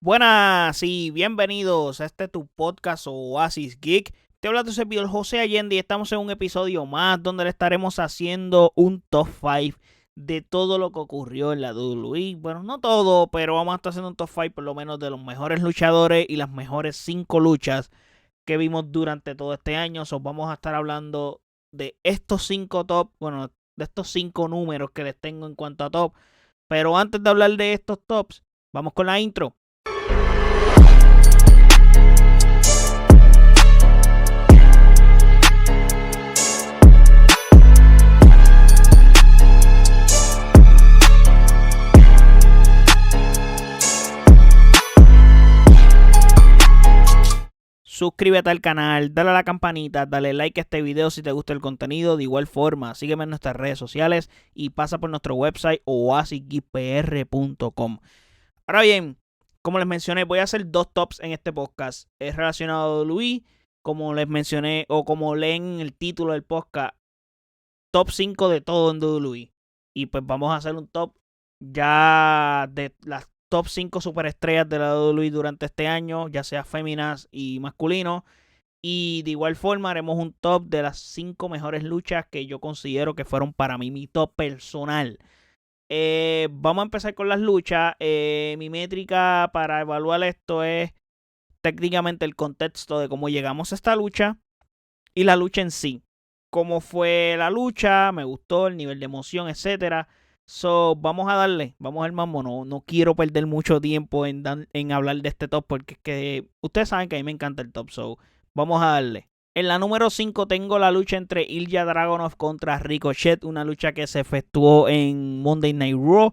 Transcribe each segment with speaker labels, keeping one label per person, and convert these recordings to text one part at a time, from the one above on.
Speaker 1: Buenas y bienvenidos a tu podcast Oasis Geek. Te habla tu servidor José Allende y estamos en un episodio más donde le estaremos haciendo un top 5 de todo lo que ocurrió en la WWE. Bueno, no todo, pero vamos a estar haciendo un top 5 por lo menos de los mejores luchadores y las mejores 5 luchas que vimos durante todo este año. Vamos a estar hablando de estos 5 top, bueno, de estos 5 números que les tengo en cuanto a top. Pero antes de hablar de estos tops, vamos con la intro. Suscríbete al canal, dale a la campanita, dale like a este video si te gusta el contenido. De igual forma, sígueme en nuestras redes sociales y pasa por nuestro website oasisgeekpr.com. Ahora bien, como les mencioné, voy a hacer 2 tops en este podcast. Es relacionado a WWE, como les mencioné, o como leen en el título del podcast, top 5 de todo en WWE. Y pues vamos a hacer un top ya de las top 5 superestrellas de la WWE durante este año, ya sea féminas y masculinos. Y de igual forma haremos un top de las 5 mejores luchas que yo considero que fueron para mí mi top personal. Vamos a empezar con las luchas. Mi métrica para evaluar esto es técnicamente el contexto de cómo llegamos a esta lucha y la lucha en sí. Cómo fue la lucha, me gustó, el nivel de emoción, etcétera. Vamos a darle, vamos al mambo. No quiero perder mucho tiempo en hablar de este top porque es que ustedes saben que a mí me encanta el top. Vamos a darle. En la número 5 tengo la lucha entre Ilja Dragunov contra Ricochet, una lucha que se efectuó en Monday Night Raw.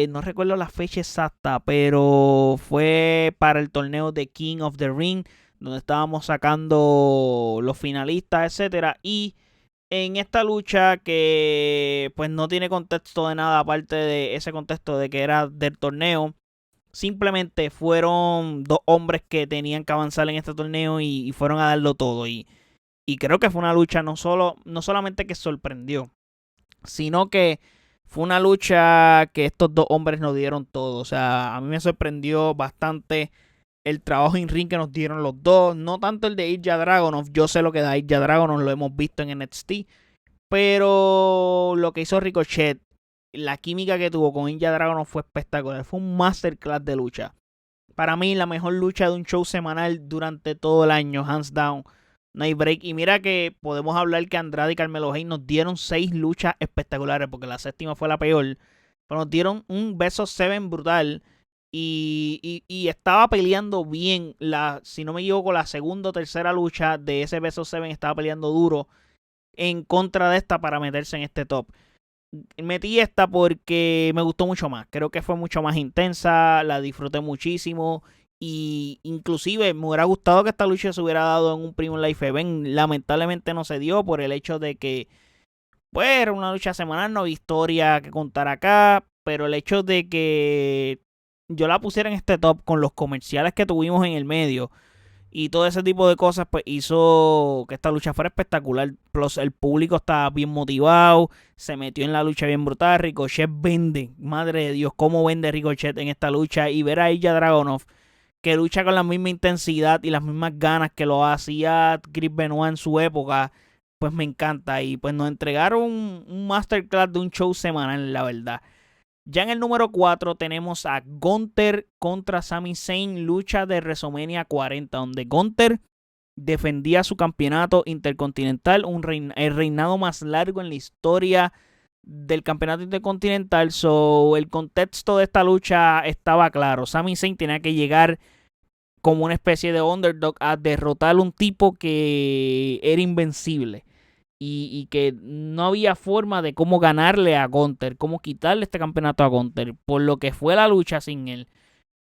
Speaker 1: No recuerdo la fecha exacta, pero fue para el torneo de King of the Ring, donde estábamos sacando los finalistas, etcétera. Y en esta lucha que pues no tiene contexto de nada aparte de ese contexto de que era del torneo, simplemente fueron 2 hombres que tenían que avanzar en este torneo y fueron a darlo todo. Y creo que fue una lucha no solamente que sorprendió, sino que fue una lucha que estos 2 hombres nos dieron todo. O sea, a mí me sorprendió bastante el trabajo en ring que nos dieron los dos. No tanto el de Ilja Dragunov. Yo sé lo que da Ilja Dragunov, lo hemos visto en NXT. Pero lo que hizo Ricochet, la química que tuvo con Ilja Dragunov fue espectacular. Fue un masterclass de lucha. Para mí, la mejor lucha de un show semanal durante todo el año, hands down. No hay break. Y mira que podemos hablar que Andrade y Carmelo Hayes nos dieron 6 luchas espectaculares, porque la séptima fue la peor. Pero nos dieron un beso 7 brutal. Y estaba peleando bien. Si no me equivoco, la segunda o tercera lucha de ese beso 7 estaba peleando duro en contra de esta para meterse en este top. Metí esta porque me gustó mucho más. Creo que fue mucho más intensa, la disfruté muchísimo. Y inclusive me hubiera gustado que esta lucha se hubiera dado en un Premium Live Event. Lamentablemente no se dio por el hecho de que pues era una lucha semanal, no había historia que contar acá. Pero el hecho de que yo la pusiera en este top con los comerciales que tuvimos en el medio y todo ese tipo de cosas, pues hizo que esta lucha fuera espectacular. Plus, el público estaba bien motivado, se metió en la lucha bien brutal. Ricochet vende, madre de Dios, cómo vende Ricochet en esta lucha. Y ver a Ilja Dragunov, que lucha con la misma intensidad y las mismas ganas que lo hacía Chris Benoit en su época, pues me encanta. Y pues nos entregaron un masterclass de un show semanal, la verdad. Ya en el número 4 tenemos a Gunther contra Sami Zayn, lucha de WrestleMania 40, donde Gunther defendía su campeonato intercontinental, el reinado más largo en la historia del campeonato intercontinental. El contexto de esta lucha estaba claro. Sami Zayn tenía que llegar como una especie de underdog a derrotar a un tipo que era invencible. Y que no había forma de cómo ganarle a Gunther, cómo quitarle este campeonato a Gunther, por lo que fue la lucha sin él,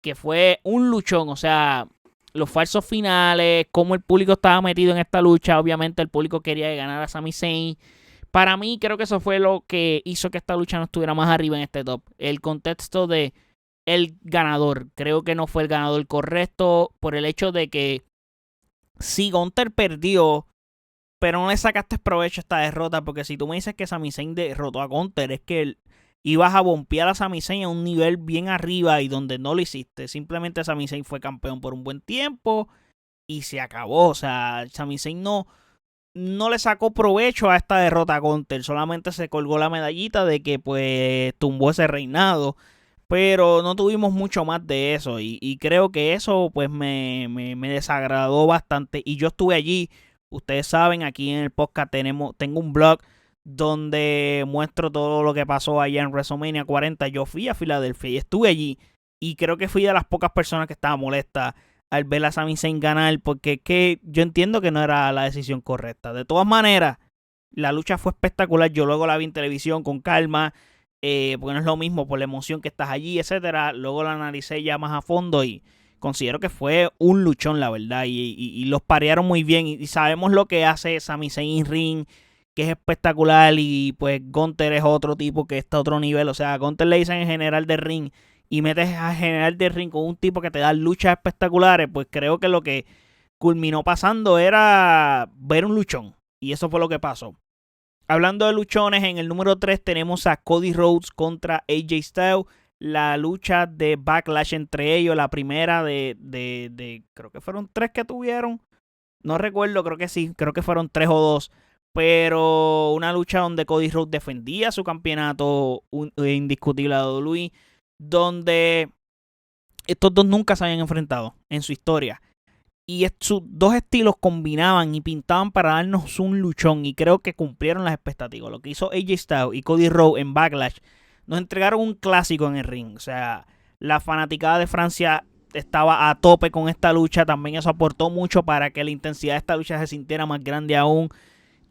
Speaker 1: que fue un luchón. O sea, los falsos finales, cómo el público estaba metido en esta lucha. Obviamente el público quería ganar a Sami Zayn. Para mí creo que eso fue lo que hizo que esta lucha no estuviera más arriba en este top. El contexto de el ganador. Creo que no fue el ganador correcto por el hecho de que si Gunther perdió, pero no le sacaste provecho a esta derrota, porque si tú me dices que Sami Zayn derrotó a Gunther, es que ibas a bompear a Sami Zayn a un nivel bien arriba y donde no lo hiciste. Simplemente Sami Zayn fue campeón por un buen tiempo y se acabó. O sea, Sami Zayn no le sacó provecho a esta derrota a Gunter. Solamente se colgó la medallita de que pues tumbó ese reinado. Pero no tuvimos mucho más de eso. Y creo que eso pues me desagradó bastante. Y yo estuve allí. Ustedes saben, aquí en el podcast tengo un blog donde muestro todo lo que pasó allá en WrestleMania 40. Yo fui a Filadelfia y estuve allí. Y creo que fui de las pocas personas que estaba molesta al ver a Sami Zayn ganar, porque es que yo entiendo que no era la decisión correcta. De todas maneras, la lucha fue espectacular. Yo luego la vi en televisión con calma, porque no es lo mismo por la emoción que estás allí, etcétera. Luego la analicé ya más a fondo y considero que fue un luchón, la verdad. Y los parearon muy bien. Y sabemos lo que hace Sami Zayn en ring, que es espectacular. Y pues Gunter es otro tipo que está a otro nivel. O sea, a Gunter le dicen en general de ring y metes a general de ring con un tipo que te da luchas espectaculares, pues creo que lo que culminó pasando era ver un luchón. Y eso fue lo que pasó. Hablando de luchones, en el número 3 tenemos a Cody Rhodes contra AJ Styles. La lucha de Backlash entre ellos, la primera de creo que fueron 3 que tuvieron. No recuerdo, creo que sí, creo que fueron 3 o 2. Pero una lucha donde Cody Rhodes defendía su campeonato indiscutible a WWE, donde estos dos nunca se habían enfrentado en su historia. Y sus dos estilos combinaban y pintaban para darnos un luchón. Y creo que cumplieron las expectativas. Lo que hizo AJ Styles y Cody Rhodes en Backlash nos entregaron un clásico en el ring. O sea, la fanaticada de Francia estaba a tope con esta lucha. También eso aportó mucho para que la intensidad de esta lucha se sintiera más grande aún.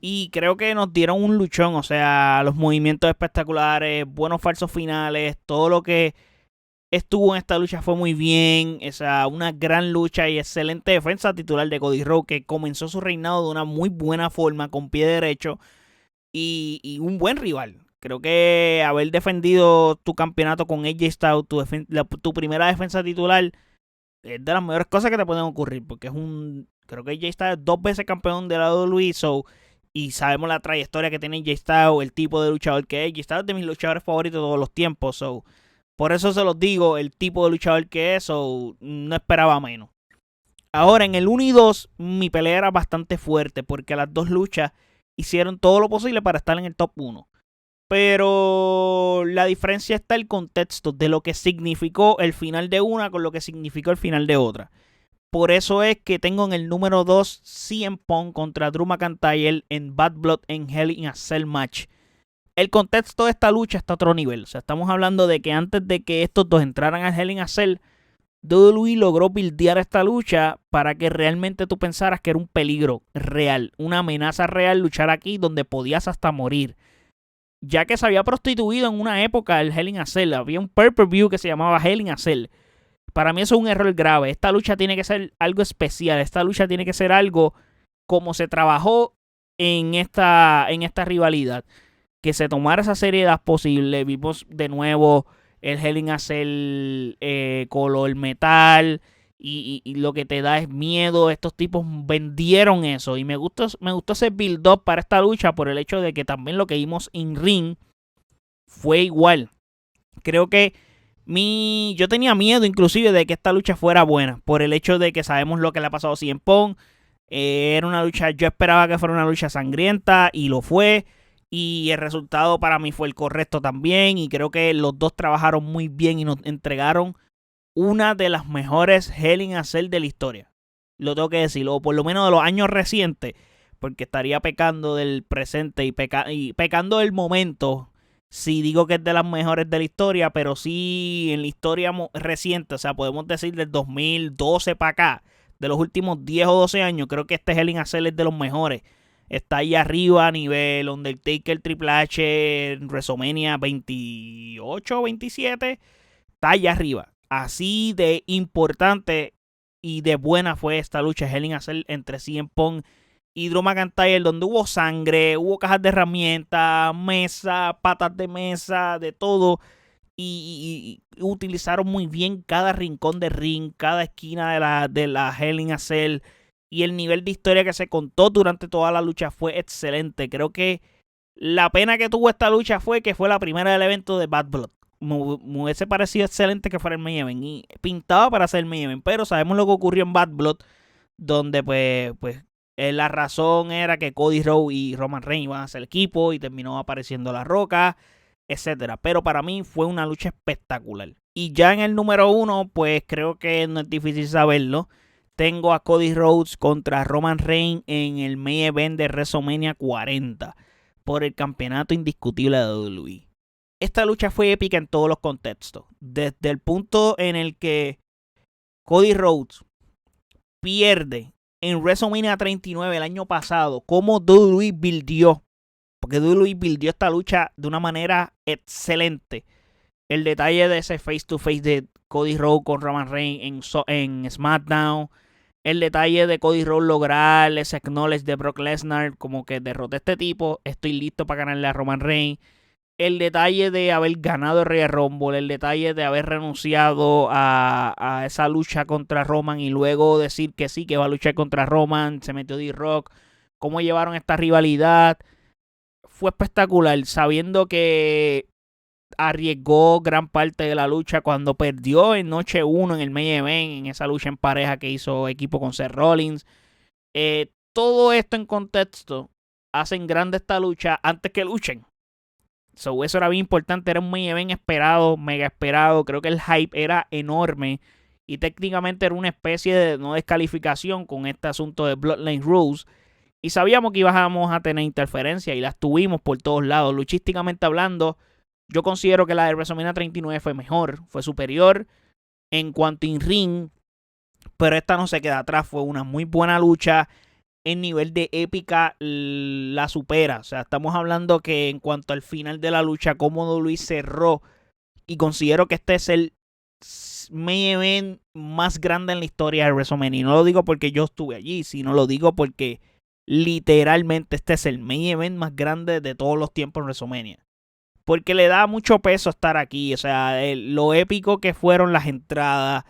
Speaker 1: Y creo que nos dieron un luchón. O sea, los movimientos espectaculares, buenos falsos finales, todo lo que estuvo en esta lucha fue muy bien. O sea, una gran lucha y excelente defensa titular de Cody Rhodes, que comenzó su reinado de una muy buena forma, con pie derecho. Y un buen rival. Creo que haber defendido tu campeonato con AJ Styles, tu primera defensa titular, es de las mejores cosas que te pueden ocurrir. Porque es creo que AJ Styles es 2 veces campeón de la WWE. Y sabemos la trayectoria que tiene AJ Styles, el tipo de luchador que es. AJ Styles es de mis luchadores favoritos de todos los tiempos. Por eso se los digo, el tipo de luchador que es, no esperaba menos. Ahora, en el 1 y 2, mi pelea era bastante fuerte, porque las dos luchas hicieron todo lo posible para estar en el top 1. Pero la diferencia está en el contexto de lo que significó el final de una con lo que significó el final de otra. Por eso es que tengo en el número 2 CM Punk contra Drew McIntyre en Bad Blood en Hell in a Cell match. El contexto de esta lucha está a otro nivel. O sea, estamos hablando de que antes de que estos dos entraran al Hell in a Cell, WWE logró buildear esta lucha para que realmente tú pensaras que era un peligro real, una amenaza real luchar aquí donde podías hasta morir. Ya que se había prostituido en una época el Hell in a Cell. Había un pay-per-view que se llamaba Hell in a Cell. Para mí eso es un error grave. Esta lucha tiene que ser algo especial. Esta lucha tiene que ser algo como se trabajó en esta rivalidad. Que se tomara esa seriedad posible. Vimos de nuevo el Hell in a Cell color metal. Y lo que te da es miedo. Estos tipos vendieron eso. Y me gustó ese build-up para esta lucha. Por el hecho de que también lo que vimos en ring fue igual. Creo que yo tenía miedo inclusive de que esta lucha fuera buena. Por el hecho de que sabemos lo que le ha pasado a CM Punk. Era una lucha, yo esperaba que fuera una lucha sangrienta. Y lo fue. Y el resultado para mí fue el correcto también. Y creo que los dos trabajaron muy bien y nos entregaron una de las mejores Hell in a Cell de la historia. Lo tengo que decir, o por lo menos de los años recientes. Porque estaría pecando del presente y pecando del momento. Si digo que es de las mejores de la historia, pero sí en la historia reciente. O sea, podemos decir del 2012 para acá. De los últimos 10 o 12 años, creo que este Hell in a Cell es de los mejores. Está ahí arriba a nivel Undertaker, Triple H, WrestleMania 28 o 27. Está allá arriba. Así de importante y de buena fue esta lucha Hell in a Cell entre CM Punk y Drew McIntyre, donde hubo sangre, hubo cajas de herramientas, mesa, patas de mesa, de todo. Y utilizaron muy bien cada rincón de ring, cada esquina de la Hell in a Cell. Y el nivel de historia que se contó durante toda la lucha fue excelente. Creo que La pena que tuvo esta lucha fue que fue la primera del evento de Bad Blood. Me hubiese parecido excelente que fuera el main event y pintaba para ser el main event, pero sabemos lo que ocurrió en Bad Blood, donde pues la razón era que Cody Rhodes y Roman Reigns iban a ser equipo y terminó apareciendo La Roca, etcétera. Pero para mí fue una lucha espectacular. Y ya en el número 1, pues creo que no es difícil saberlo. Tengo a Cody Rhodes contra Roman Reigns en el main event de WrestleMania 40 por el campeonato indiscutible de WWE. Esta lucha fue épica en todos los contextos. Desde el punto en el que Cody Rhodes pierde en WrestleMania 39 el año pasado, como WWE buildió, porque WWE buildió esta lucha de una manera excelente. El detalle de ese face to face de Cody Rhodes con Roman Reigns en SmackDown. El detalle de Cody Rhodes lograr ese acknowledge de Brock Lesnar, como que derroté a este tipo, estoy listo para ganarle a Roman Reigns. El detalle de haber ganado el Royal Rumble, el detalle de haber renunciado a esa lucha contra Roman y luego decir que sí, que va a luchar contra Roman, se metió D-Rock, cómo llevaron esta rivalidad, fue espectacular, sabiendo que arriesgó gran parte de la lucha cuando perdió en noche 1 en el main event, en esa lucha en pareja que hizo equipo con Seth Rollins. Todo esto en contexto hacen grande esta lucha antes que luchen. So, eso era bien importante, era un main event esperado, mega esperado, creo que el hype era enorme y técnicamente era una especie de no descalificación con este asunto de Bloodline Rules y sabíamos que íbamos a tener interferencia y las tuvimos por todos lados. Luchísticamente hablando, yo considero que la de WrestleMania 39 fue mejor, fue superior en cuanto a ring, pero esta no se queda atrás, fue una muy buena lucha. En nivel de épica la supera. O sea, estamos hablando que en cuanto al final de la lucha, como WWE cerró, y considero que este es el main event más grande en la historia de WrestleMania. Y no lo digo porque yo estuve allí, sino lo digo porque literalmente este es el main event más grande de todos los tiempos en WrestleMania. Porque le da mucho peso estar aquí. O sea, lo épico que fueron las entradas.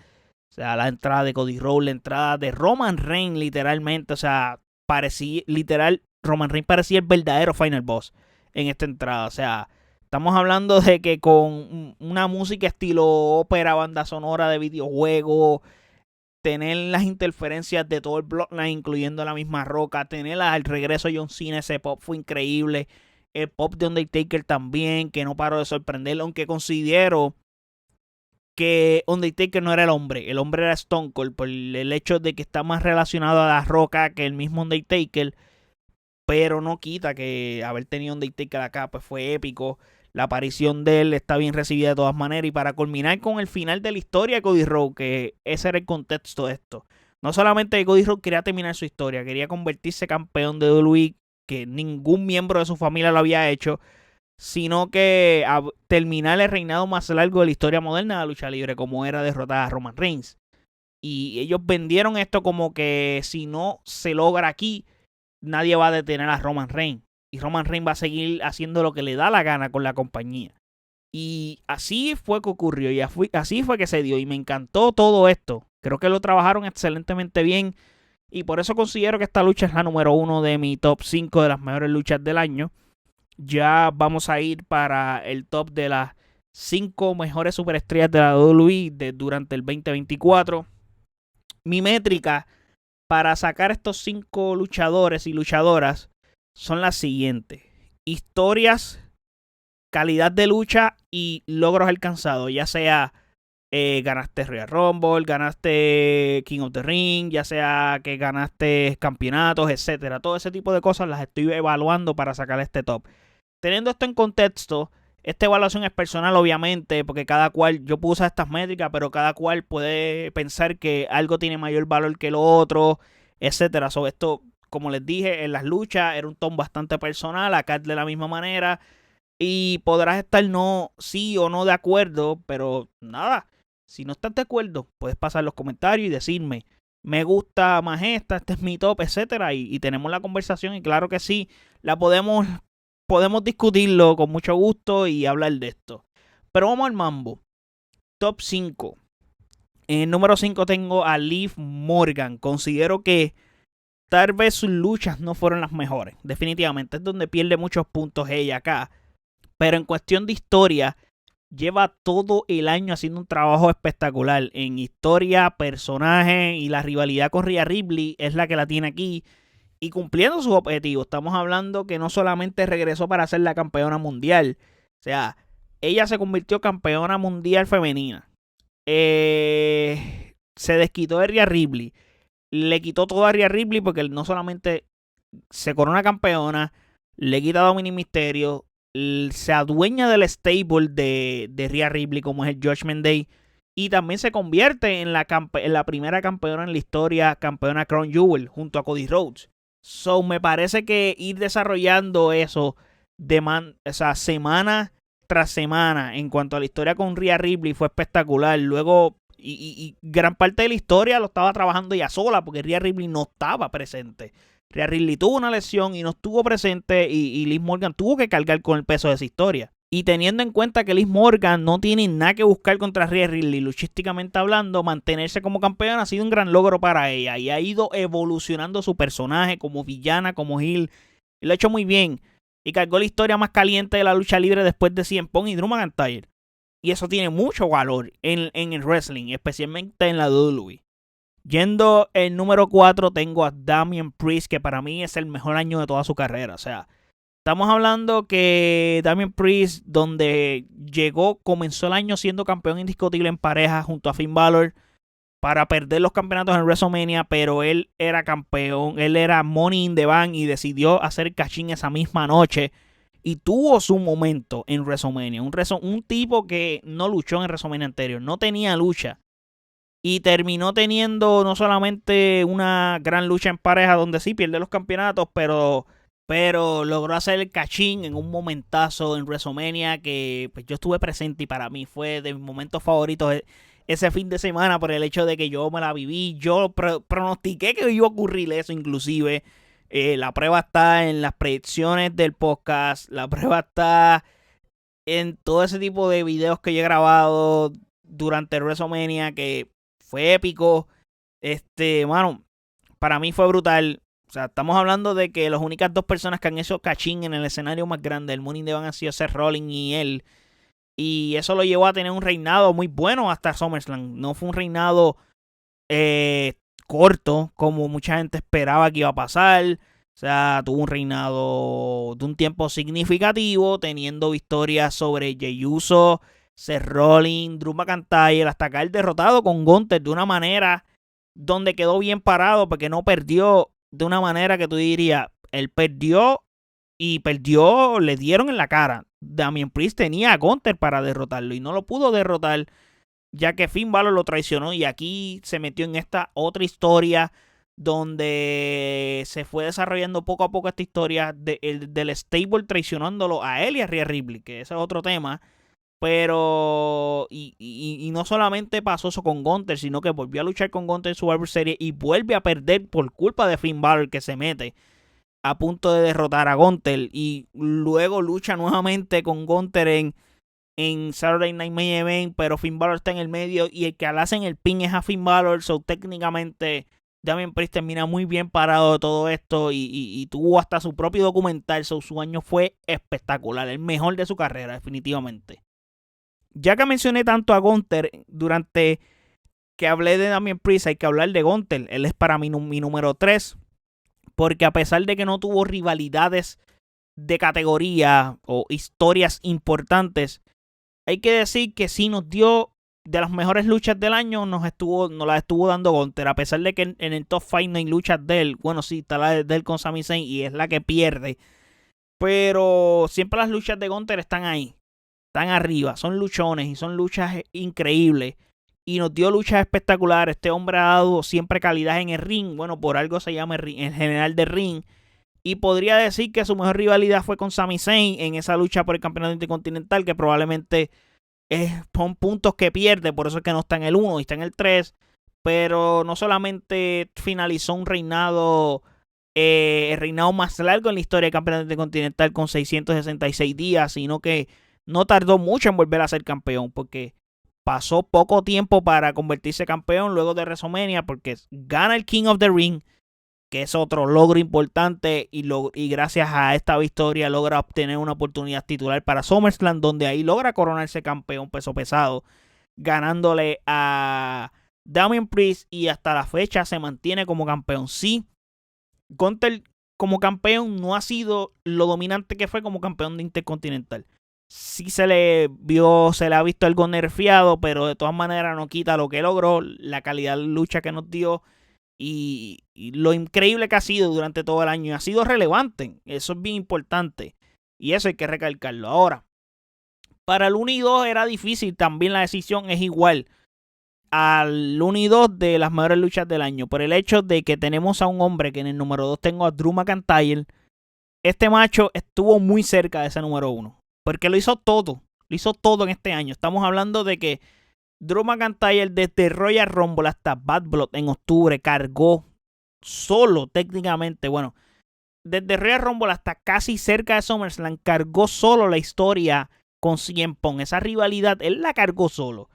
Speaker 1: O sea, la entrada de Cody Rhodes, la entrada de Roman Reigns, literalmente. O sea, Roman Reigns parecía el verdadero Final Boss en esta entrada. O sea, estamos hablando de que con una música estilo ópera, banda sonora de videojuego, tener las interferencias de todo el Bloodline, incluyendo la misma Roca, tener el regreso de John Cena, ese pop fue increíble. El pop de Undertaker también, que no paró de sorprenderlo, aunque considero que Undertaker no era el hombre era Stone Cold, por el hecho de que está más relacionado a La Roca que el mismo Undertaker, pero no quita que haber tenido Undertaker acá pues fue épico. La aparición de él está bien recibida de todas maneras, y para culminar con el final de la historia de Cody Rhodes, que ese era el contexto de esto, no solamente que Cody Rhodes quería terminar su historia, quería convertirse campeón de WWE, que ningún miembro de su familia lo había hecho, sino que a terminar el reinado más largo de la historia moderna de la lucha libre, como era derrotar a Roman Reigns. Y ellos vendieron esto como que si no se logra aquí, nadie va a detener a Roman Reigns. Y Roman Reigns va a seguir haciendo lo que le da la gana con la compañía. Y así fue que ocurrió, y así fue que se dio. Y me encantó todo esto. Creo que lo trabajaron excelentemente bien. Y por eso considero que esta lucha es la número 1 de mi top 5 de las mejores luchas del año. Ya vamos a ir para el top de las 5 mejores superestrellas de la WWE durante el 2024. Mi métrica para sacar estos 5 luchadores y luchadoras son las siguientes: historias, calidad de lucha y logros alcanzados. Ya sea ganaste Royal Rumble, ganaste King of the Ring, ya sea que ganaste campeonatos, etcétera. Todo ese tipo de cosas las estoy evaluando para sacar este top. Teniendo esto en contexto, esta evaluación es personal obviamente, porque cada cual, yo puedo usar estas métricas, pero cada cual puede pensar que algo tiene mayor valor que lo otro, etcétera. Sobre esto, como les dije, en las luchas era un tono bastante personal, acá es de la misma manera, y podrás estar sí o no de acuerdo, pero nada, si no estás de acuerdo, puedes pasar los comentarios y decirme, me gusta más este es mi top, etcétera, y tenemos la conversación, y claro que sí, la podemos discutirlo con mucho gusto y hablar de esto. Pero vamos al mambo. Top 5. En el número 5 tengo a Liv Morgan. Considero que tal vez sus luchas no fueron las mejores. Definitivamente es donde pierde muchos puntos ella acá. Pero en cuestión de historia, lleva todo el año haciendo un trabajo espectacular. En historia, personaje y la rivalidad con Rhea Ripley es la que la tiene aquí. Y cumpliendo sus objetivos. Estamos hablando que no solamente regresó para ser la campeona mundial. O sea, ella se convirtió campeona mundial femenina. Se desquitó de Rhea Ripley. Le quitó todo a Rhea Ripley porque no solamente se corona campeona, le quita a Dominic Mysterio, se adueña del stable de Rhea Ripley como es el Judgment Day y también se convierte en la primera campeona en la historia, campeona Crown Jewel junto a Cody Rhodes. So me parece que ir desarrollando eso semana tras semana en cuanto a la historia con Rhea Ripley fue espectacular. Luego y gran parte de la historia lo estaba trabajando ella sola porque Rhea Ripley no estaba presente. Rhea Ripley tuvo una lesión y no estuvo presente y Liv Morgan tuvo que cargar con el peso de esa historia. Y teniendo en cuenta que Liv Morgan no tiene nada que buscar contra Rhea Ripley, luchísticamente hablando, mantenerse como campeona ha sido un gran logro para ella. Y ha ido evolucionando su personaje como villana, como heel. Y lo ha hecho muy bien. Y cargó la historia más caliente de la lucha libre después de CM Punk y Drew McIntyre. Y eso tiene mucho valor en el wrestling, especialmente en la WWE. Yendo el número 4 tengo a Damian Priest, que para mí es el mejor año de toda su carrera. O sea, estamos hablando que Damian Priest, donde comenzó el año siendo campeón indiscutible en pareja junto a Finn Balor para perder los campeonatos en WrestleMania, pero él era campeón, él era Money in the Bank y decidió hacer cachín esa misma noche. Y tuvo su momento en WrestleMania. Un tipo que no luchó en WrestleMania anterior. No tenía lucha. Y terminó teniendo no solamente una gran lucha en pareja donde sí pierde los campeonatos, pero logró hacer el cachín en un momentazo en WrestleMania que pues, yo estuve presente y para mí fue de mis momentos favoritos ese fin de semana por el hecho de que yo me la viví. Yo pronostiqué que iba a ocurrir eso inclusive. La prueba está en las predicciones del podcast. La prueba está en todo ese tipo de videos que yo he grabado durante el WrestleMania, que fue épico. Mano, para mí fue brutal. O sea, estamos hablando de que las únicas dos personas que han hecho cachín en el escenario más grande del Money in the Bank han sido Seth Rollins y él. Y eso lo llevó a tener un reinado muy bueno hasta SummerSlam. No fue un reinado corto, como mucha gente esperaba que iba a pasar. O sea, tuvo un reinado de un tiempo significativo, teniendo victorias sobre Jey Uso, Seth Rollins, Drew McIntyre, hasta caer derrotado con Gunther de una manera donde quedó bien parado, porque no perdió de una manera que tú dirías, él perdió y perdió, le dieron en la cara. Damian Priest tenía a Gunther para derrotarlo y no lo pudo derrotar, ya que Finn Balor lo traicionó y aquí se metió en esta otra historia donde se fue desarrollando poco a poco esta historia del stable traicionándolo a él y a Rhea Ripley, que ese es otro tema. Pero y no solamente pasó eso con Gunther, sino que volvió a luchar con Gunther en Survivor Series y vuelve a perder por culpa de Finn Balor, que se mete a punto de derrotar a Gunther y luego lucha nuevamente con Gunther en Saturday Night Main Event, pero Finn Balor está en el medio y el que le hacen el pin es a Finn Balor. So técnicamente Damian Priest termina muy bien parado de todo esto y tuvo hasta su propio documental. So su año fue espectacular, el mejor de su carrera definitivamente. Ya que mencioné tanto a Gunther durante que hablé de Damian Priest, hay que hablar de Gunther. Él es para mí mi número 3, porque a pesar de que no tuvo rivalidades de categoría o historias importantes, hay que decir que sí nos dio de las mejores luchas del año, nos las estuvo dando Gunther. A pesar de que en el top 5 no hay luchas de él. Bueno, sí, está la de él con Sami Zayn y es la que pierde. Pero siempre las luchas de Gunther están ahí. Están arriba. Son luchones y son luchas increíbles. Y nos dio luchas espectaculares. Este hombre ha dado siempre calidad en el ring. Bueno, por algo se llama el general de ring. Y podría decir que su mejor rivalidad fue con Sami Zayn en esa lucha por el campeonato intercontinental, que probablemente son puntos que pierde, por eso es que no está en el 1 y está en el 3. Pero no solamente finalizó un reinado, el reinado más largo en la historia del campeonato intercontinental con 666 días, sino que no tardó mucho en volver a ser campeón, porque pasó poco tiempo para convertirse campeón luego de WrestleMania, porque gana el King of the Ring que es otro logro importante, y gracias a esta victoria logra obtener una oportunidad titular para SummerSlam, donde ahí logra coronarse campeón peso pesado, ganándole a Damian Priest, y hasta la fecha se mantiene como campeón. Sí, Gunther como campeón no ha sido lo dominante que fue como campeón de Intercontinental. Sí se le ha visto algo nerfeado, pero de todas maneras no quita lo que logró, la calidad de lucha que nos dio y lo increíble que ha sido durante todo el año. Ha sido relevante, eso es bien importante y eso hay que recalcarlo. Ahora, para el 1 y 2 era difícil, también la decisión es igual al 1 y 2 de las mejores luchas del año, por el hecho de que tenemos a un hombre que en el número 2 tengo a Drew McIntyre. Este macho estuvo muy cerca de ese número 1, porque lo hizo todo en este año. Estamos hablando de que Drew McIntyre desde Royal Rumble hasta Bad Blood en octubre cargó solo técnicamente, bueno, desde Royal Rumble hasta casi cerca de SummerSlam cargó solo la historia con CM Punk. Esa rivalidad él la cargó solo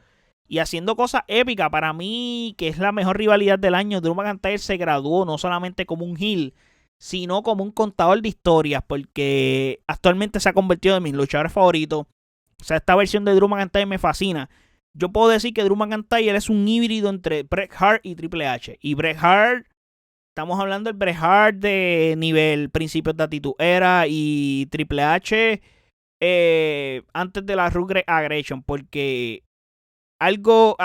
Speaker 1: y haciendo cosas épicas. Para mí, que es la mejor rivalidad del año, Drew McIntyre se graduó no solamente como un heel, sino como un contador de historias, porque actualmente se ha convertido en mis luchadores favoritos. O sea, esta versión de Drew McIntyre me fascina. Yo puedo decir que Drew McIntyre es un híbrido entre Bret Hart y Triple H. Y Bret Hart, estamos hablando del Bret Hart de nivel principios de Attitude Era, y Triple H antes de la Rugged Aggression. ¿Por qué hago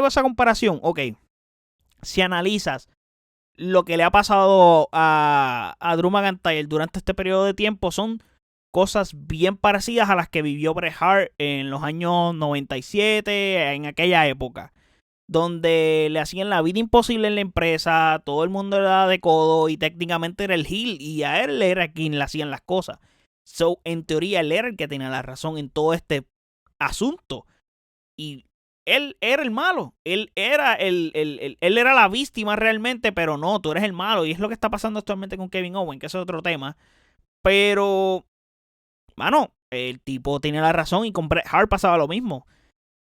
Speaker 1: esa comparación? Ok, si analizas lo que le ha pasado a Drew McIntyre durante este periodo de tiempo, son cosas bien parecidas a las que vivió Bret Hart en los años 97, en aquella época, donde le hacían la vida imposible en la empresa, todo el mundo le daba de codo y técnicamente era el heel y a él era quien le hacían las cosas. So, en teoría él era el que tenía la razón en todo este asunto y él era el malo, él era él era la víctima realmente, pero no, tú eres el malo, y es lo que está pasando actualmente con Kevin Owens, que eso es otro tema. Pero mano, el tipo tiene la razón, y con Bret Hart pasaba lo mismo.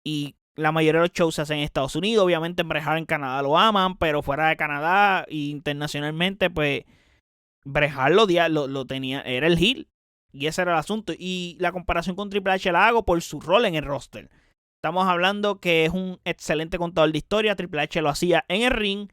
Speaker 1: Y la mayoría de los shows se hacen en Estados Unidos. Obviamente en Bret Hart en Canadá lo aman, pero fuera de Canadá e internacionalmente, pues Bret Hart lo tenía, era el heel. Y ese era el asunto. Y la comparación con Triple H la hago por su rol en el roster. Estamos hablando que es un excelente contador de historia. Triple H lo hacía en el ring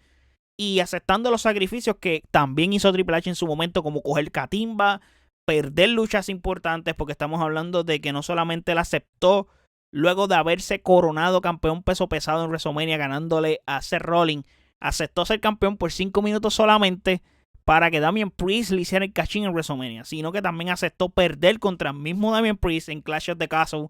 Speaker 1: y aceptando los sacrificios que también hizo Triple H en su momento, como coger catimba, perder luchas importantes, porque estamos hablando de que no solamente él aceptó luego de haberse coronado campeón peso pesado en WrestleMania ganándole a Seth Rollins, aceptó ser campeón por 5 minutos solamente para que Damian Priest le hiciera el cachín en WrestleMania, sino que también aceptó perder contra el mismo Damian Priest en Clash of the Castle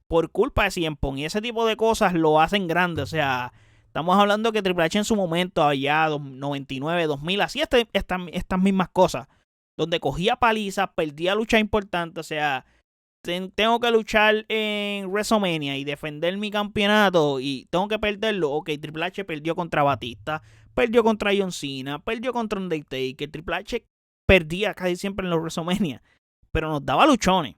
Speaker 1: por culpa de CM Punk, y ese tipo de cosas lo hacen grande. O sea, estamos hablando que Triple H en su momento, allá 99, 2000, hacía estas mismas cosas, donde cogía palizas, perdía luchas importantes. O sea, tengo que luchar en WrestleMania y defender mi campeonato y tengo que perderlo. Ok, Triple H perdió contra Batista, perdió contra John Cena, perdió contra Undertaker. Triple H perdía casi siempre en los WrestleMania, pero nos daba luchones.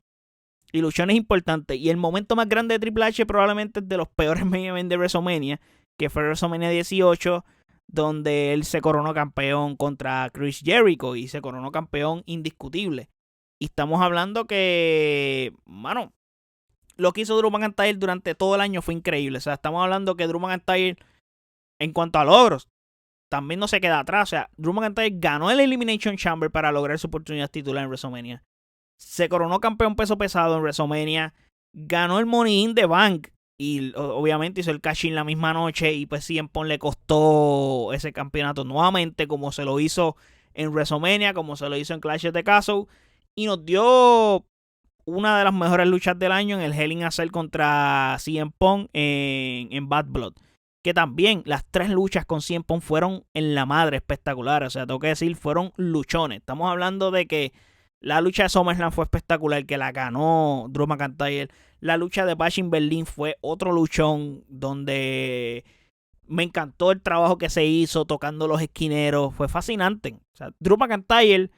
Speaker 1: Y luchones importantes. Y el momento más grande de Triple H probablemente es de los peores main event de WrestleMania, que fue WrestleMania 18, donde él se coronó campeón contra Chris Jericho y se coronó campeón indiscutible. Y estamos hablando que, mano, lo que hizo Drew McIntyre durante todo el año fue increíble. O sea, estamos hablando que Drew McIntyre, en cuanto a logros, también no se queda atrás. O sea, Drew McIntyre ganó el Elimination Chamber para lograr su oportunidad titular en WrestleMania. Se coronó campeón peso pesado en WrestleMania. Ganó el Money in the Bank. Y obviamente hizo el cash-in la misma noche. Y pues CM Punk le costó ese campeonato nuevamente, como se lo hizo en WrestleMania, como se lo hizo en Clash of the Castle. Y nos dio una de las mejores luchas del año en el Hell in a Cell contra CM Punk en Bad Blood. Que también las 3 luchas con CM Punk fueron en la madre espectacular. O sea, tengo que decir, fueron luchones. Estamos hablando de que la lucha de SummerSlam fue espectacular, que la ganó Drew McIntyre. La lucha de Bash in Berlin fue otro luchón, donde me encantó el trabajo que se hizo tocando los esquineros. Fue fascinante. O sea, Drew McIntyre,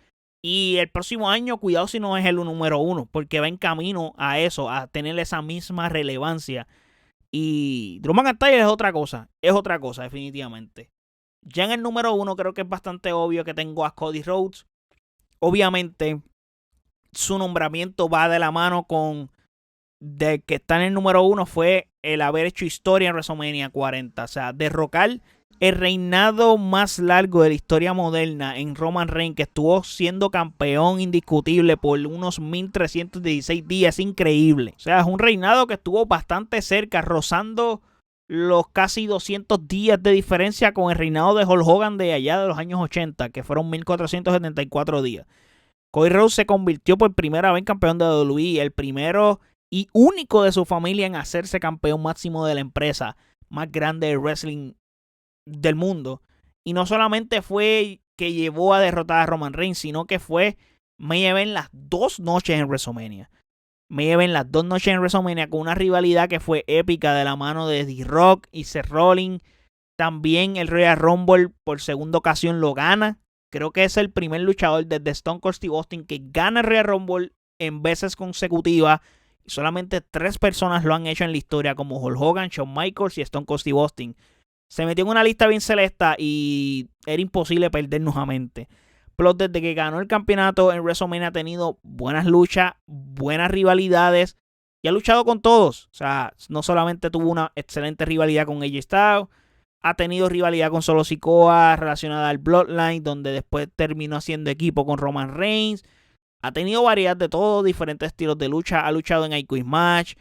Speaker 1: y el próximo año, cuidado si no es el número 1, porque va en camino a eso, a tener esa misma relevancia. Y Drew McIntyre es otra cosa definitivamente. Ya en el número 1 creo que es bastante obvio que tengo a Cody Rhodes. Obviamente su nombramiento va de la mano con de que está en el número 1 fue el haber hecho historia en WrestleMania 40. O sea, derrocar el reinado más largo de la historia moderna en Roman Reigns, que estuvo siendo campeón indiscutible por unos 1316 días. Increíble. O sea, es un reinado que estuvo bastante cerca, rozando los casi 200 días de diferencia con el reinado de Hulk Hogan de allá de los años 80, que fueron 1474 días. Cody Rhodes se convirtió por primera vez en campeón de WWE, el primero y único de su familia en hacerse campeón máximo de la empresa más grande de wrestling del mundo. Y no solamente fue que llevó a derrotar a Roman Reigns, sino que fue main event las 2 noches en WrestleMania. Main event las 2 noches en WrestleMania con una rivalidad que fue épica de la mano de D-Rock y Seth Rollins. También el Royal Rumble por segunda ocasión lo gana. Creo que es el primer luchador desde Stone Cold Steve Austin que gana el Royal Rumble en veces consecutivas. Y solamente 3 personas lo han hecho en la historia, como Hulk Hogan, Shawn Michaels y Stone Cold Steve Austin. Se metió en una lista bien celesta y era imposible perder nuevamente. Plus, desde que ganó el campeonato en WrestleMania ha tenido buenas luchas, buenas rivalidades y ha luchado con todos. O sea, no solamente tuvo una excelente rivalidad con AJ Styles, ha tenido rivalidad con Solo Sikoa relacionada al Bloodline, donde después terminó haciendo equipo con Roman Reigns. Ha tenido variedad de todo, diferentes estilos de lucha. Ha luchado en Iconic Match.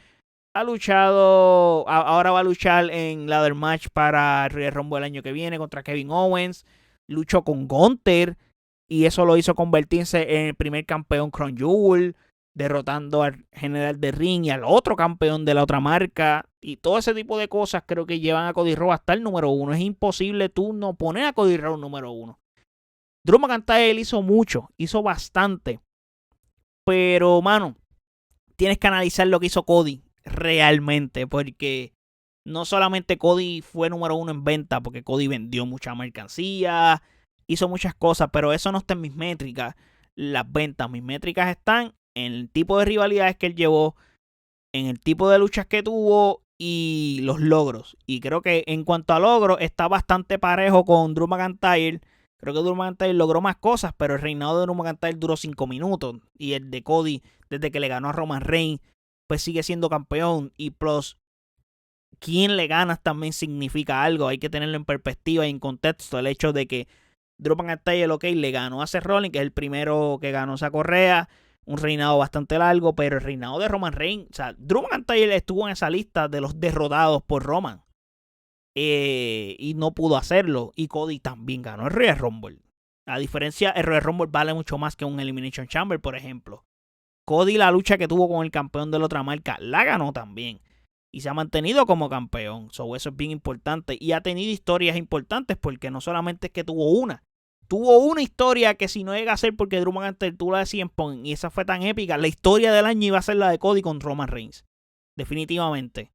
Speaker 1: Ha luchado, ahora va a luchar en Ladder Match para el Royal Rumble el año que viene contra Kevin Owens. Luchó con Gunther y eso lo hizo convertirse en el primer campeón Crown Jewel, derrotando al general de ring y al otro campeón de la otra marca. Y todo ese tipo de cosas creo que llevan a Cody Rhodes hasta el número 1. Es imposible tú no poner a Cody Rhodes número 1. Drew McIntyre hizo mucho, hizo bastante. Pero, mano, tienes que analizar lo que hizo Cody realmente, porque no solamente Cody fue número 1 en venta, porque Cody vendió mucha mercancía, hizo muchas cosas, pero eso no está en mis métricas, las ventas. Mis métricas están en el tipo de rivalidades que él llevó, en el tipo de luchas que tuvo y los logros. Y creo que en cuanto a logros está bastante parejo con Drew McIntyre. Creo que Drew McIntyre logró más cosas, pero el reinado de Drew McIntyre duró 5 minutos. Y el de Cody, desde que le ganó a Roman Reigns, pues sigue siendo campeón. Y plus, quién le ganas también significa algo. Hay que tenerlo en perspectiva y en contexto. El hecho de que Drew McIntyre, le ganó a Seth Rollins, que es el primero que ganó esa correa. Un reinado bastante largo, pero el reinado de Roman Reigns, o sea, Drew McIntyre estuvo en esa lista de los derrotados por Roman. Y no pudo hacerlo. Y Cody también ganó el Royal Rumble. A diferencia, el Royal Rumble vale mucho más que un Elimination Chamber, por ejemplo. Cody, la lucha que tuvo con el campeón de la otra marca, la ganó también. Y se ha mantenido como campeón. So, eso es bien importante. Y ha tenido historias importantes porque no solamente es que tuvo una. Tuvo una historia que si no llega a ser porque Drew McIntyre tuvo la de CM Punk y esa fue tan épica, la historia del año iba a ser la de Cody con Roman Reigns. Definitivamente.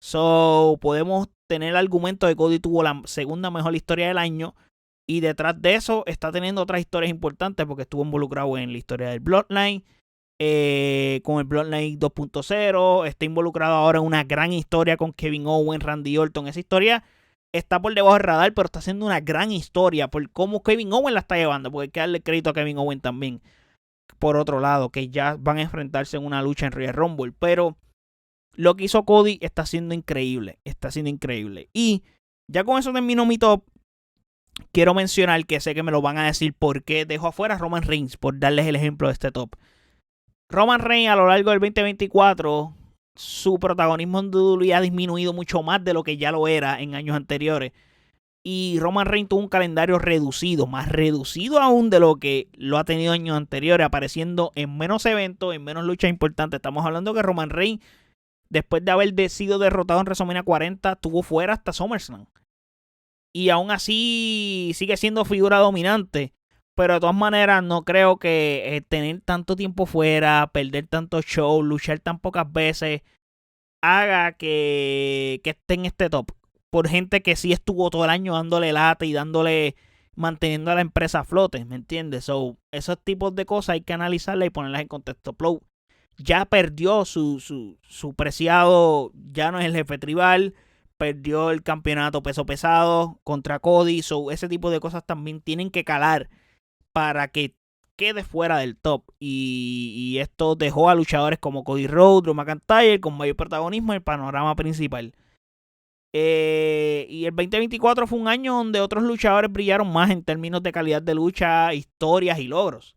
Speaker 1: So, podemos tener el argumento de que Cody tuvo la segunda mejor historia del año. Y detrás de eso está teniendo otras historias importantes porque estuvo involucrado en la historia del Bloodline. Con el Bloodline 2.0. Está involucrado ahora en una gran historia con Kevin Owens, Randy Orton. Esa historia está por debajo del radar, pero está haciendo una gran historia por cómo Kevin Owens la está llevando. Porque hay que darle crédito a Kevin Owens también. Por otro lado, que ya van a enfrentarse en una lucha en Royal Rumble. Pero lo que hizo Cody está siendo increíble. Está siendo increíble. Y ya con eso termino mi top. Quiero mencionar que sé que me lo van a decir por qué dejo afuera a Roman Reigns, por darles el ejemplo de este top. Roman Reigns a lo largo del 2024, su protagonismo en WWE ha disminuido mucho más de lo que ya lo era en años anteriores. Y Roman Reigns tuvo un calendario reducido, más reducido aún de lo que lo ha tenido años anteriores, apareciendo en menos eventos, en menos luchas importantes. Estamos hablando que Roman Reigns, después de haber sido derrotado en WrestleMania 40, estuvo fuera hasta SummerSlam. Y aún así sigue siendo figura dominante. Pero de todas maneras no creo que tener tanto tiempo fuera, perder tanto show, luchar tan pocas veces, haga que esté en este top. Por gente que sí estuvo todo el año dándole lata y manteniendo a la empresa a flote, ¿me entiendes? So, esos tipos de cosas hay que analizarlas y ponerlas en contexto. Flow ya perdió su preciado, ya no es el jefe tribal, perdió el campeonato peso pesado contra Cody. So, ese tipo de cosas también tienen que calar para que quede fuera del top. Y esto dejó a luchadores como Cody Rhodes, Drew McIntyre con mayor protagonismo en el panorama principal. Y el 2024 fue un año donde otros luchadores brillaron más en términos de calidad de lucha, historias y logros.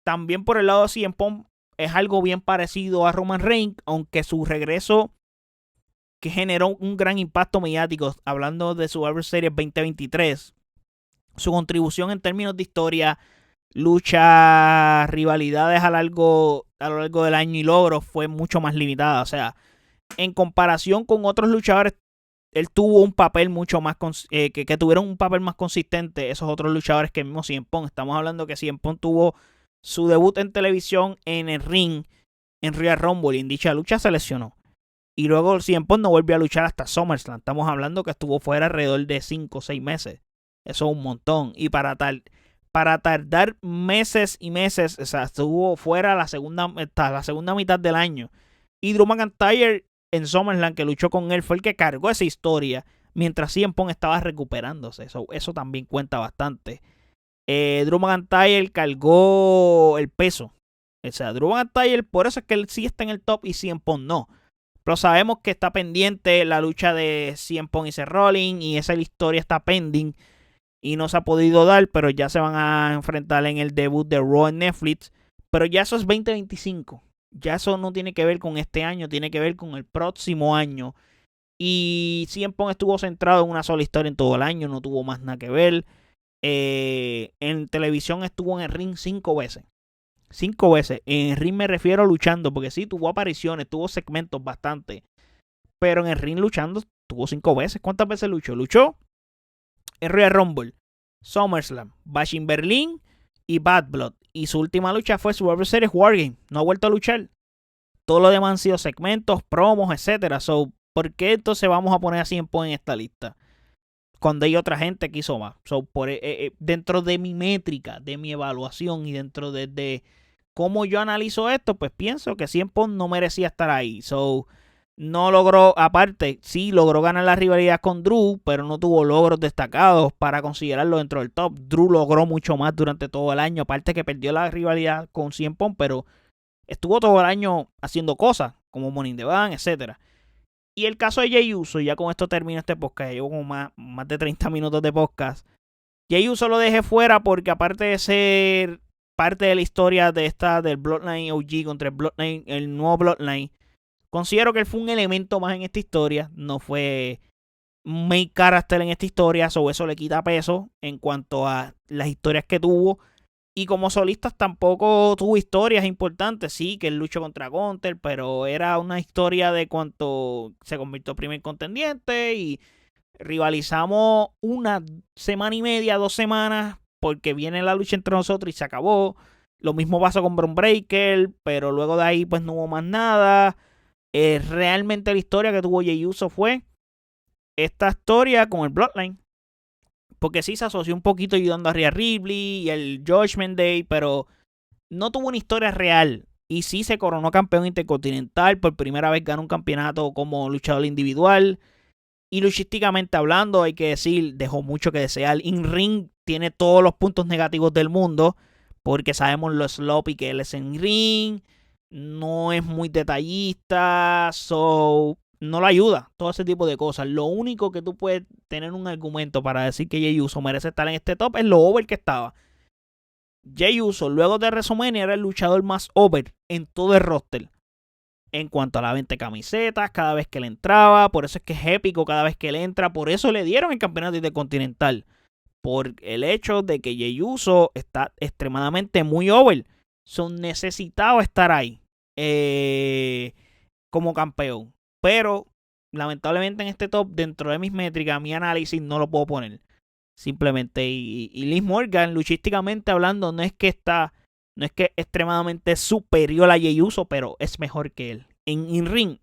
Speaker 1: También por el lado de CM Punk es algo bien parecido a Roman Reigns, aunque su regreso que generó un gran impacto mediático, hablando de Survivor Series 2023, su contribución en términos de historia, lucha, rivalidades a lo largo del año y logros fue mucho más limitada. O sea, en comparación con otros luchadores, él tuvo un papel mucho más que tuvieron un papel más consistente esos otros luchadores que el mismo CM Punk. Estamos hablando que CM Punk tuvo su debut en televisión en el ring en Royal Rumble y en dicha lucha se lesionó. Y luego CM Punk no volvió a luchar hasta SummerSlam. Estamos hablando que estuvo fuera alrededor de 5 o 6 meses. Eso es un montón. Y para tardar meses y meses, o sea, estuvo fuera la segunda mitad del año. Y Drew McIntyre en SummerSlam, que luchó con él, fue el que cargó esa historia mientras CM Punk estaba recuperándose. Eso también cuenta bastante. Drew McIntyre cargó el peso. O sea, Drew McIntyre, por eso es que él sí está en el top y CM Punk no. Pero sabemos que está pendiente la lucha de CM Punk y Seth Rollins y esa historia está pending y no se ha podido dar, pero ya se van a enfrentar en el debut de Raw en Netflix. Pero ya eso es 2025. Ya eso no tiene que ver con este año, tiene que ver con el próximo año. Y CM Punk estuvo centrado en una sola historia en todo el año, no tuvo más nada que ver. En televisión estuvo en el ring 5 veces. 5 veces. En el ring me refiero a luchando, porque sí, tuvo apariciones, tuvo segmentos bastante. Pero en el ring luchando tuvo 5 veces. ¿Cuántas veces luchó? Luchó en Royal Rumble, SummerSlam, Bash in Berlin y Bad Blood. Y su última lucha fue Survivor Series Wargame. No ha vuelto a luchar. Todo lo demás han sido segmentos, promos, etc. So, ¿por qué entonces vamos a poner a CM Punk en esta lista? Cuando hay otra gente que hizo más. So, dentro de mi métrica, de mi evaluación y dentro de cómo yo analizo esto, pues pienso que CM Punk no merecía estar ahí. So, no logró, aparte, sí logró ganar la rivalidad con Drew, pero no tuvo logros destacados para considerarlo dentro del top. Drew logró mucho más durante todo el año, aparte que perdió la rivalidad con CM Punk, pero estuvo todo el año haciendo cosas, como Money in the Bank, etc. Y el caso de Jey Uso, ya con esto termino este podcast, llevo como más de 30 minutos de podcast. Jey Uso lo dejé fuera porque aparte de ser parte de la historia del Bloodline OG contra el nuevo Bloodline, considero que él fue un elemento más en esta historia. No fue main character en esta historia, so eso le quita peso en cuanto a las historias que tuvo. Y como solistas tampoco tuvo historias importantes. Sí, que él luchó contra Gunther, pero era una historia de cuánto se convirtió en primer contendiente y rivalizamos una semana y media, 2 semanas, porque viene la lucha entre nosotros y se acabó. Lo mismo pasó con Bron Breakker, pero luego de ahí pues no hubo más nada. Realmente la historia que tuvo Jey Uso fue esta historia con el Bloodline. Porque sí se asoció un poquito ayudando a Rhea Ripley y el Judgment Day, pero no tuvo una historia real. Y sí se coronó campeón intercontinental. Por primera vez ganó un campeonato como luchador individual. Y luchísticamente hablando, hay que decir, dejó mucho que desear. In-ring tiene todos los puntos negativos del mundo. Porque sabemos lo sloppy que él es en ring. No es muy detallista. So, no lo ayuda. Todo ese tipo de cosas. Lo único que tú puedes tener un argumento para decir que Jey Uso merece estar en este top es lo over que estaba. Jey Uso, luego de WrestleMania, era el luchador más over en todo el roster. En cuanto a la venta de camisetas, cada vez que él entraba. Por eso es que es épico cada vez que él entra. Por eso le dieron el campeonato intercontinental. Por el hecho de que Jey Uso está extremadamente muy over. Necesitaba estar ahí como campeón. Pero lamentablemente en este top, dentro de mis métricas, mi análisis no lo puedo poner. Simplemente. Y Liv Morgan, luchísticamente hablando, no es que extremadamente superior a Jey Uso, pero es mejor que él. En ring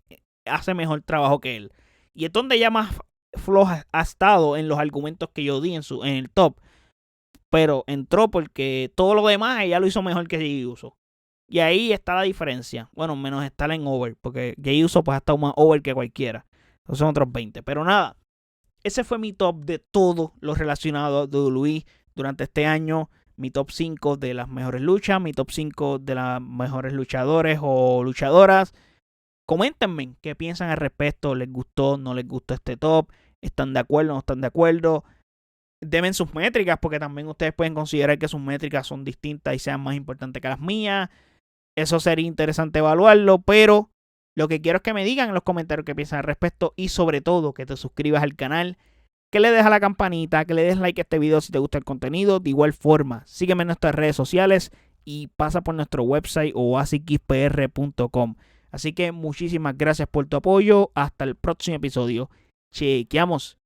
Speaker 1: hace mejor trabajo que él. Y es donde ella más floja ha estado en los argumentos que yo di en el top. Pero entró porque todo lo demás ella lo hizo mejor que Jey Uso. Y ahí está la diferencia. Bueno, menos estar en over. Porque Jey Uso pues ha estado más over que cualquiera. Esos son otros 20. Pero nada, ese fue mi top de todo lo relacionado a WWE durante este año. Mi top 5 de las mejores luchas, mi top 5 de las mejores luchadores o luchadoras. Coméntenme qué piensan al respecto. ¿Les gustó? ¿No les gustó este top? ¿Están de acuerdo? ¿No están de acuerdo? Deben sus métricas, porque también ustedes pueden considerar que sus métricas son distintas y sean más importantes que las mías. Eso sería interesante evaluarlo, pero lo que quiero es que me digan en los comentarios qué piensan al respecto y sobre todo que te suscribas al canal, que le des a la campanita, que le des like a este video si te gusta el contenido. De igual forma, sígueme en nuestras redes sociales y pasa por nuestro website oasispr.com. Así que muchísimas gracias por tu apoyo. Hasta el próximo episodio. Chequeamos.